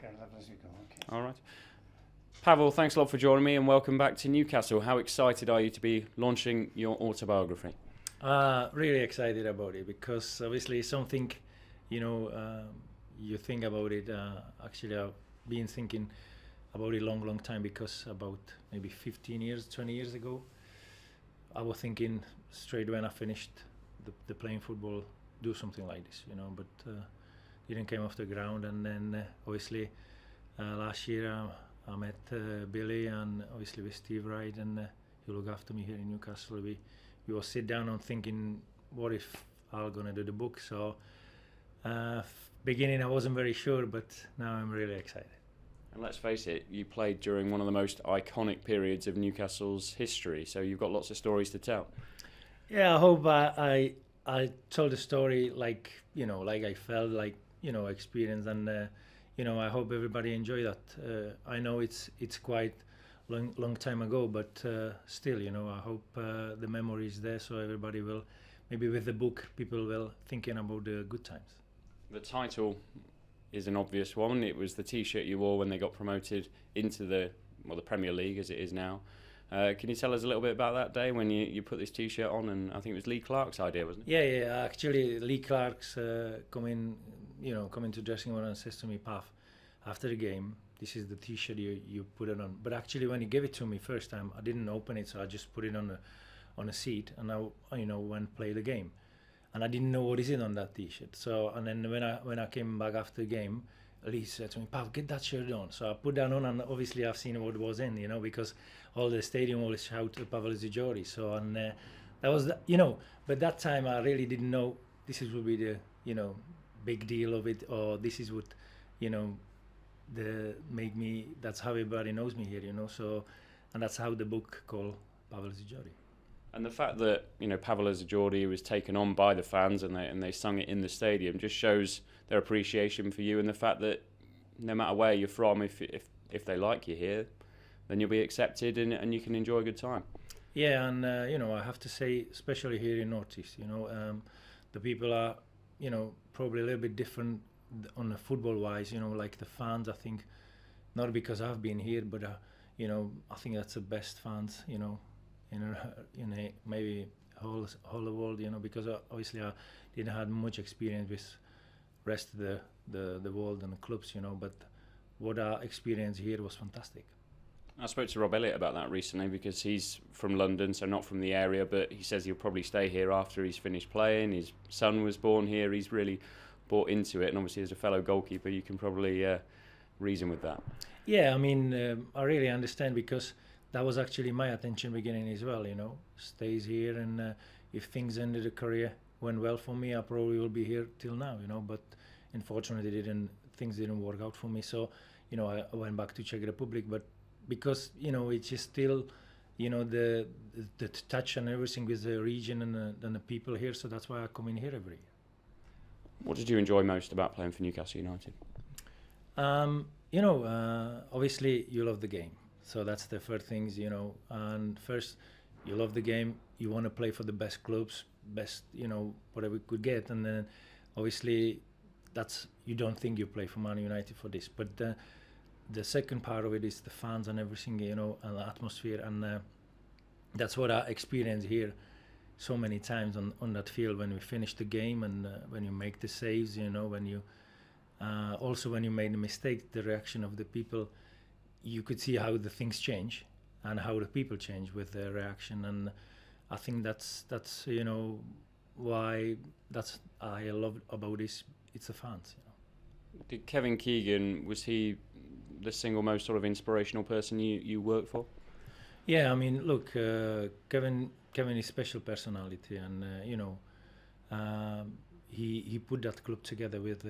Okay, let you go. Okay. All right. Pavel, thanks a lot for joining me and welcome back to Newcastle. How excited are you to be launching your autobiography? Really excited about it because obviously something, you think about it. Actually, I've been thinking about it long time because about maybe 15 years, 20 years ago, I was thinking straight when I finished the playing football, do something like this, but didn't come off the ground. And then obviously last year I met Billy and obviously with Steve Wright, and he look after me here in Newcastle. We will sit down and thinking, what if I'm gonna do the book? So beginning I wasn't very sure, but now I'm really excited. And let's face it, you played during one of the most iconic periods of Newcastle's history, so you've got lots of stories to tell. Yeah, I hope I told the story like I felt, like experience, and I hope everybody enjoy that. I know it's quite long time ago, but still, I hope the memory is there, so everybody will, maybe with the book, people will thinking about the good times. The title is an obvious one. It was the T-shirt you wore when they got promoted into the Premier League, as it is now. Can you tell us a little bit about that day when you put this T-shirt on? And I think it was Lee Clark's idea, wasn't it? Yeah. Actually, Lee Clark's come into dressing room and says to me, "Pav, after the game, this is the T-shirt you put it on." But actually, when he gave it to me first time, I didn't open it, so I just put it on a seat, and I went play the game, and I didn't know what is it on that T-shirt. So, and then when I came back after the game, Lee said to me, "Pav, get that shirt on." So I put that on, and obviously I've seen what was in, because all the stadium always shout Pavel is Jordy. So, and that was but that time I really didn't know this would be the big deal of it, or this is what make me. That's how everybody knows me here, So, and that's how the book called Pavel is Jordy. And the fact that Pavel is Jordy was taken on by the fans and they sung it in the stadium just shows their appreciation for you, and the fact that no matter where you're from, if they like you here, then you'll be accepted and you can enjoy a good time. Yeah, and I have to say, especially here in Northeast, the people are probably a little bit different on the football wise, like the fans. I think not because I've been here, but I think that's the best fans, in maybe whole the world, because obviously I didn't have much experience with rest of the world and the clubs, but what I experienced here was fantastic. I spoke to Rob Elliott about that recently because he's from London, so not from the area, but he says he'll probably stay here after he's finished playing. His son was born here. He's really bought into it, and obviously as a fellow goalkeeper you can probably reason with that. Yeah, I mean, I really understand, because that was actually my attention beginning as well, stays here, and if things ended the career went well for me, I probably will be here till now, but unfortunately things didn't work out for me, so I went back to Czech Republic, but because it's just still the touch and everything with the region and the people here, so that's why I come in here every year. What did you enjoy most about playing for Newcastle United? Obviously you love the game, so that's the first things, and first you love the game, you want to play for the best clubs, best whatever we could get, and then obviously that's, you don't think you play for Man United for this, but the second part of it is the fans and everything, and the atmosphere, and that's what I experienced here so many times on that field when we finish the game, and when you make the saves, when you also when you made a mistake, the reaction of the people, you could see how the things change and how the people change with their reaction, and I think that's why that's I love about this. It's the fans. Did Kevin Keegan, was he the single most sort of inspirational person you worked for? Yeah, I mean, look, Kevin is special personality, and he put that club together with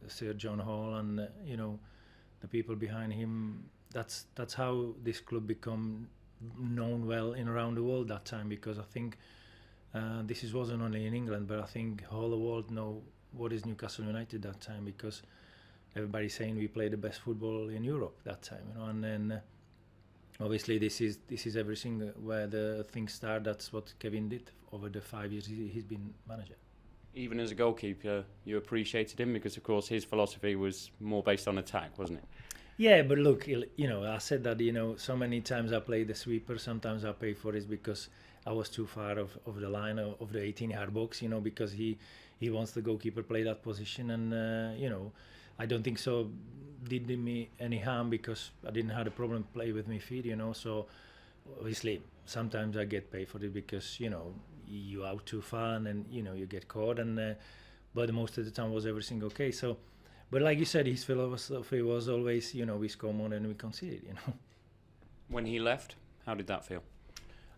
Sir John Hall, and the people behind him. That's how this club become known well in around the world that time, because I think this wasn't only in England, but I think all the world know what is Newcastle United that time, because everybody's saying we play the best football in Europe that time, and then obviously this is everything where the things start. That's what Kevin did over the 5 years he's been manager. Even as a goalkeeper, you appreciated him because, of course, his philosophy was more based on attack, wasn't it? Yeah, but look, I said that, so many times I play the sweeper, sometimes I pay for it because I was too far of the line of the 18-yard box, because he wants the goalkeeper play that position, and, I don't think so did me any harm because I didn't have a problem play with my feet, so obviously sometimes I get paid for it because, you out too far and then, you get caught, and but most of the time was everything okay, so. But like you said, his philosophy was always, we score more than we concede, When he left, how did that feel?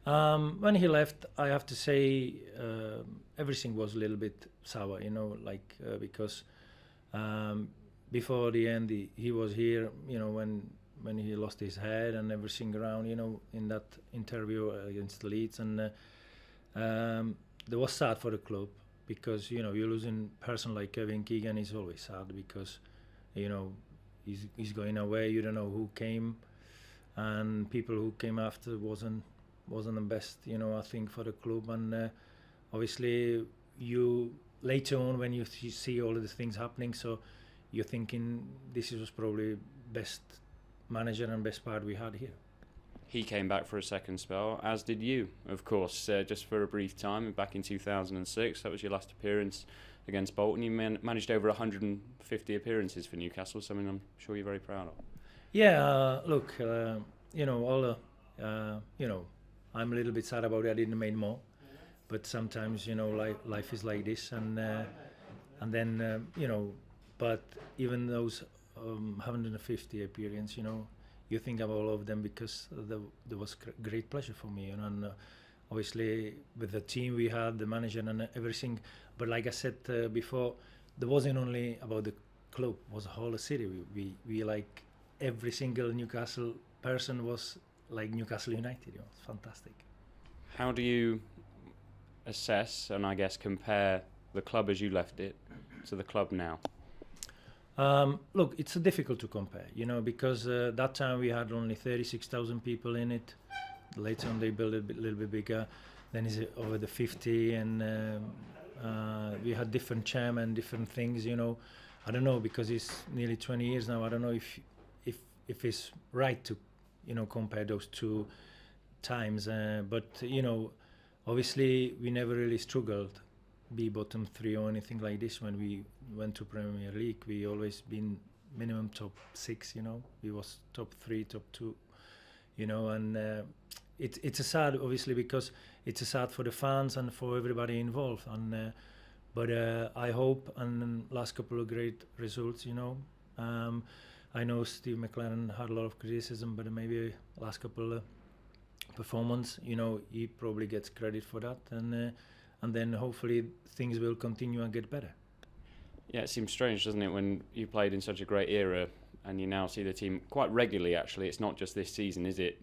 When he left, I have to say everything was a little bit sour, because before the end, he was here, when he lost his head and everything around, in that interview against Leeds, and that was sad for the club. Because you're losing a person like Kevin Keegan is always sad because he's going away. You don't know who came, and people who came after wasn't the best. I think for the club, and obviously you later on when you see all of the things happening, so you're thinking this was probably best manager and best part we had here. He came back for a second spell, as did you, of course, just for a brief time back in 2006. That was your last appearance against Bolton. You managed over 150 appearances for Newcastle, something I'm sure you're very proud of. Yeah, look, I'm a little bit sad about it. I didn't make more, but sometimes life is like this, and then but even those 150 appearances, you think of all of them because there was great pleasure for me, and obviously with the team we had, the manager and everything. But like I said before, there wasn't only about the club; it was the whole city. We like every single Newcastle person was like Newcastle United. It's fantastic. How do you assess and I guess compare the club as you left it to the club now? Look, it's difficult to compare, because that time we had only 36,000 people in it. Later on they built it a little bit bigger. Then it's over the 50, and we had different chairmen, different things, I don't know, because it's nearly 20 years now. I don't know if it's right to, compare those two times. But, obviously we never really struggled be bottom three or anything like this. When we went to Premier League, we always been minimum top 6, we was top 3, top 2, and it's a sad, obviously, because it's a sad for the fans and for everybody involved, and but I hope, and last couple of great results, I know Steve McLaren had a lot of criticism, but maybe last couple of performance, he probably gets credit for that, and then hopefully things will continue and get better. Yeah, it seems strange, doesn't it, when you played in such a great era and you now see the team quite regularly, actually. It's not just this season, is it,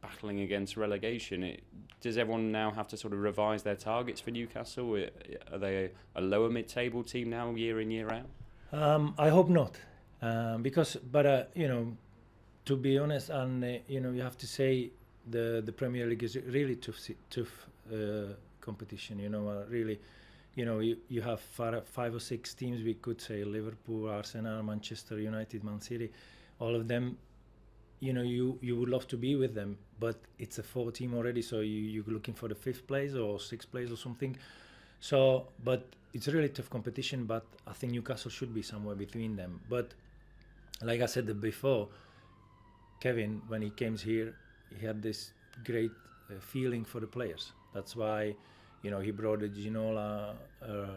battling against relegation? Does everyone now have to sort of revise their targets for Newcastle? Are they a lower mid-table team now, year in, year out? I hope not, but to be honest, and you have to say the Premier League is really tough competition. Really, you have 5 or 6 teams. We could say Liverpool, Arsenal, Manchester United, Man City, all of them. You would love to be with them, but it's a 4 team already, so you're looking for the 5th place or 6th place or something. So, but it's a really tough competition, but I think Newcastle should be somewhere between them. But like I said before, Kevin, when he came here, he had this great feeling for the players. That's why, he brought the Ginola,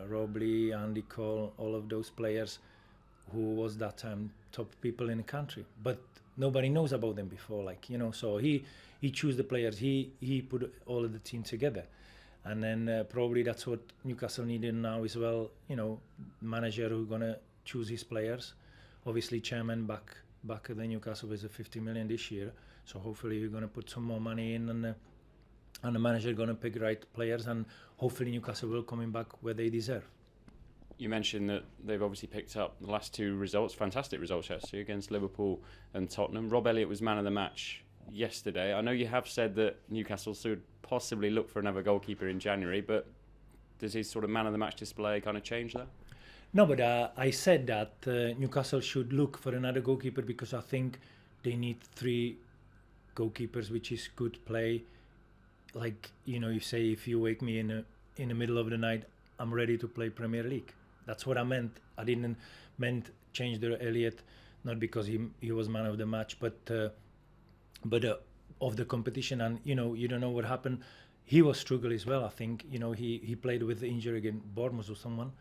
Robley, Andy Cole, all of those players who was that time top people in the country. But nobody knows about them before, so he chose the players, he put all of the team together. And then probably that's what Newcastle needed now as well, manager who's going to choose his players. Obviously, chairman back at the Newcastle with the 50 million this year, so hopefully we're going to put some more money in, and the manager going to pick right players, and hopefully Newcastle will coming back where they deserve. You mentioned that they've obviously picked up the last 2 results, fantastic results actually, against Liverpool and Tottenham. Rob Elliott was man of the match yesterday. I know you have said that Newcastle should possibly look for another goalkeeper in January, but does his sort of man of the match display kind of change that? No, but I said that Newcastle should look for another goalkeeper because I think they need 3 goalkeepers, which is good play. Like, you say, if you wake me in the middle of the night, I'm ready to play Premier League. That's what I meant. I didn't meant change the Elliott, not because he was man of the match, but of the competition. And you don't know what happened. He was struggling as well. I think he played with the injury against Bournemouth or someone,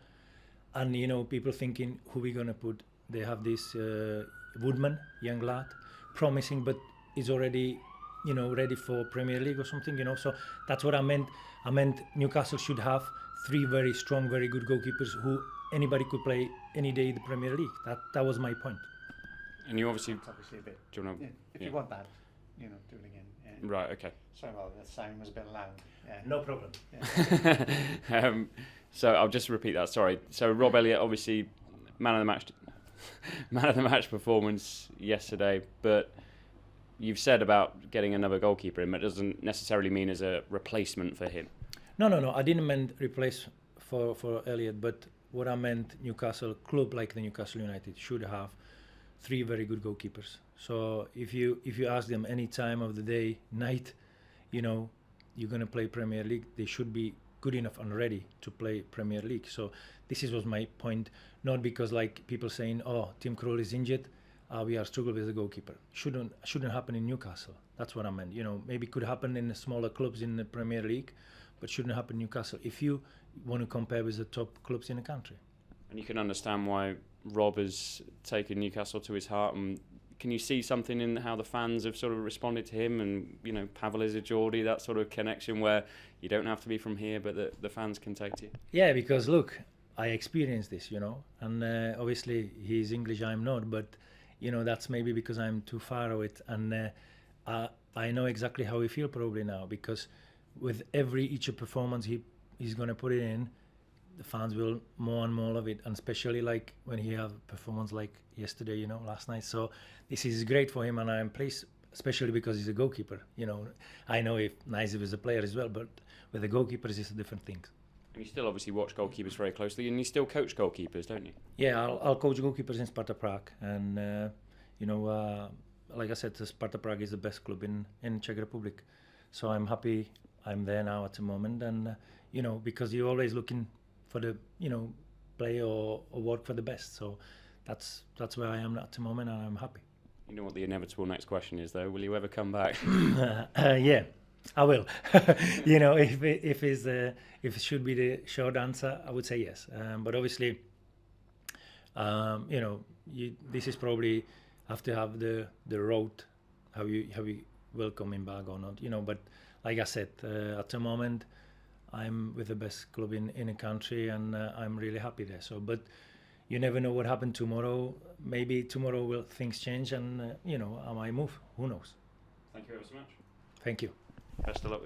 and people thinking who we gonna put. They have this Woodman, young lad, promising, but is already ready for Premier League or something. So that's what I meant. I meant Newcastle should have 3 very strong, very good goalkeepers who anybody could play any day in the Premier League. That was my point. And you obviously, It's obviously a bit. do you want to? If you want that, do it again. Yeah. Right. Okay. Sorry about that. Sound was a bit loud. Yeah. No problem. Yeah. So I'll just repeat that. Sorry. So Rob Elliott, obviously, man of the match performance yesterday. But you've said about getting another goalkeeper in, but it doesn't necessarily mean as a replacement for him. No. I didn't mean replace for Elliott, but what I meant, Newcastle club like the Newcastle United should have 3 very good goalkeepers. So if you ask them any time of the day, night, you're gonna play Premier League, they should be good enough and ready to play Premier League. So this was my point, not because like people saying, oh, Tim Krul is injured, we are struggling with the goalkeeper. Shouldn't happen in Newcastle. That's what I meant. Maybe could happen in the smaller clubs in the Premier League, but shouldn't happen in Newcastle if you want to compare with the top clubs in the country. And you can understand why Rob has taken Newcastle to his heart. And can you see something in how the fans have sort of responded to him? And Pavel is a Jordy, that sort of connection where you don't have to be from here, but the fans can take to you. Yeah, because look, I experienced this, and obviously he's English, I'm not, but that's maybe because I'm too far away, and I know exactly how he feels probably now, because with each performance he's going to put it in, the fans will more and more love it, and especially like when he have performance like yesterday, last night. So this is great for him, and I'm pleased, especially because he's a goalkeeper. I know if nice if he's a player as well, but with the goalkeepers it's a different thing. And you still obviously watch goalkeepers very closely, and you still coach goalkeepers, don't you? Yeah, I'll coach goalkeepers in Sparta Prague, and like I said, Sparta Prague is the best club in Czech Republic. So I'm happy I'm there now at the moment, and because you're always looking for the play or work for the best. So that's where I am at the moment, and I'm happy. You know what the inevitable next question is, though? Will you ever come back? Yeah, I will. If it should be the short answer, I would say yes. But obviously, this is probably have to have the road how you welcome him back or not. But like I said, at the moment, I'm with the best club in the country, and I'm really happy there. So, but you never know what happened tomorrow. Maybe tomorrow will things change, and I might move. Who knows? Thank you ever so much. Thank you. Best of luck with